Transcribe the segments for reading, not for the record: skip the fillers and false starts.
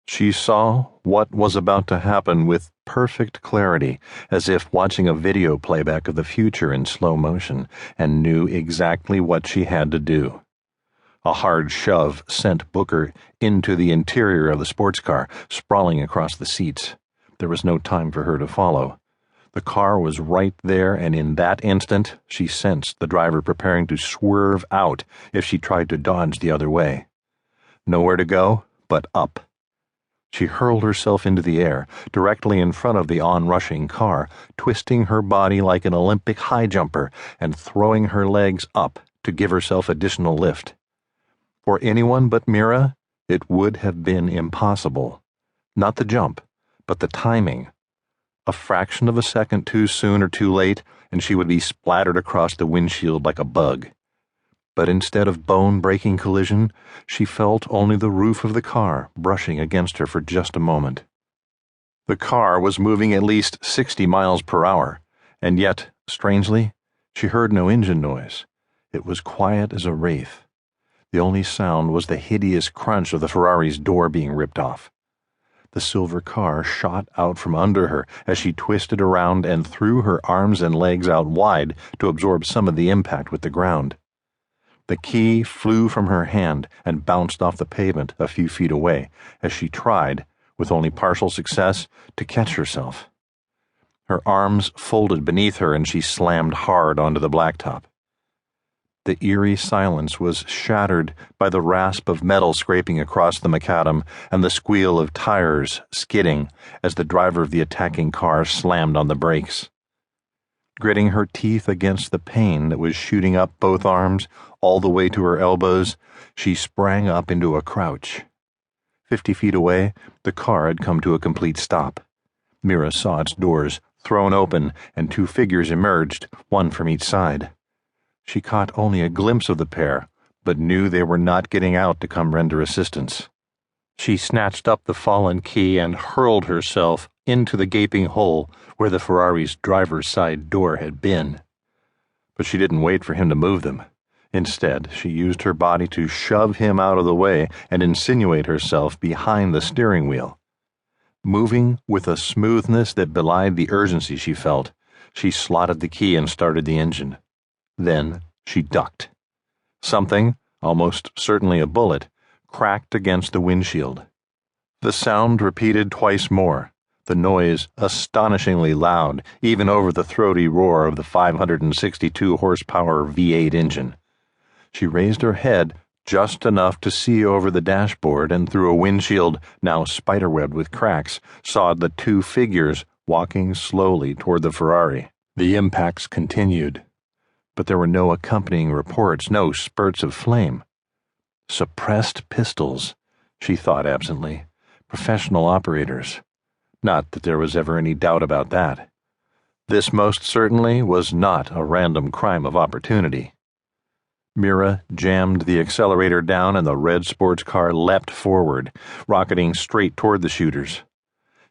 She saw what was about to happen with perfect clarity, as if watching a video playback of the future in slow motion, and knew exactly what she had to do. A hard shove sent Booker into the interior of the sports car, sprawling across the seats. There was no time for her to follow. The car was right there, and in that instant she sensed the driver preparing to swerve out if she tried to dodge the other way. Nowhere to go but up. She hurled herself into the air, directly in front of the onrushing car, twisting her body like an Olympic high jumper and throwing her legs up to give herself additional lift. For anyone but Mira, it would have been impossible. Not the jump, but the timing. A fraction of a second too soon or too late, and she would be splattered across the windshield like a bug. But instead of bone-breaking collision, she felt only the roof of the car brushing against her for just a moment. The car was moving at least 60 miles per hour, and yet, strangely, she heard no engine noise. It was quiet as a wraith. The only sound was the hideous crunch of the Ferrari's door being ripped off. The silver car shot out from under her as she twisted around and threw her arms and legs out wide to absorb some of the impact with the ground. The key flew from her hand and bounced off the pavement a few feet away as she tried, with only partial success, to catch herself. Her arms folded beneath her and she slammed hard onto the blacktop. The eerie silence was shattered by the rasp of metal scraping across the macadam and the squeal of tires skidding as the driver of the attacking car slammed on the brakes. Gritting her teeth against the pain that was shooting up both arms all the way to her elbows, she sprang up into a crouch. 50 feet away, the car had come to a complete stop. Mira saw its doors thrown open and two figures emerged, one from each side. She caught only a glimpse of the pair, but knew they were not getting out to come render assistance. She snatched up the fallen key and hurled herself into the gaping hole where the Ferrari's driver's side door had been. But she didn't wait for him to move them. Instead, she used her body to shove him out of the way and insinuate herself behind the steering wheel. Moving with a smoothness that belied the urgency she felt, she slotted the key and started the engine. Then she ducked. Something, almost certainly a bullet, cracked against the windshield. The sound repeated twice more, the noise astonishingly loud, even over the throaty roar of the 562-horsepower V8 engine. She raised her head just enough to see over the dashboard and through a windshield now spiderwebbed with cracks, saw the two figures walking slowly toward the Ferrari. The impacts continued, but there were no accompanying reports, no spurts of flame. Suppressed pistols, she thought absently. Professional operators. Not that there was ever any doubt about that. This most certainly was not a random crime of opportunity. Mira jammed the accelerator down and the red sports car leapt forward, rocketing straight toward the shooters.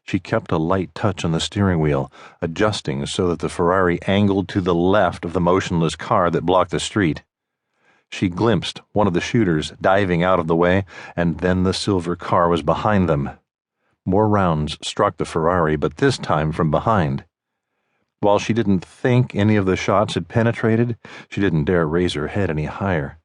She kept a light touch on the steering wheel, adjusting so that the Ferrari angled to the left of the motionless car that blocked the street. She glimpsed one of the shooters diving out of the way, and then the silver car was behind them. More rounds struck the Ferrari, but this time from behind. While she didn't think any of the shots had penetrated, she didn't dare raise her head any higher.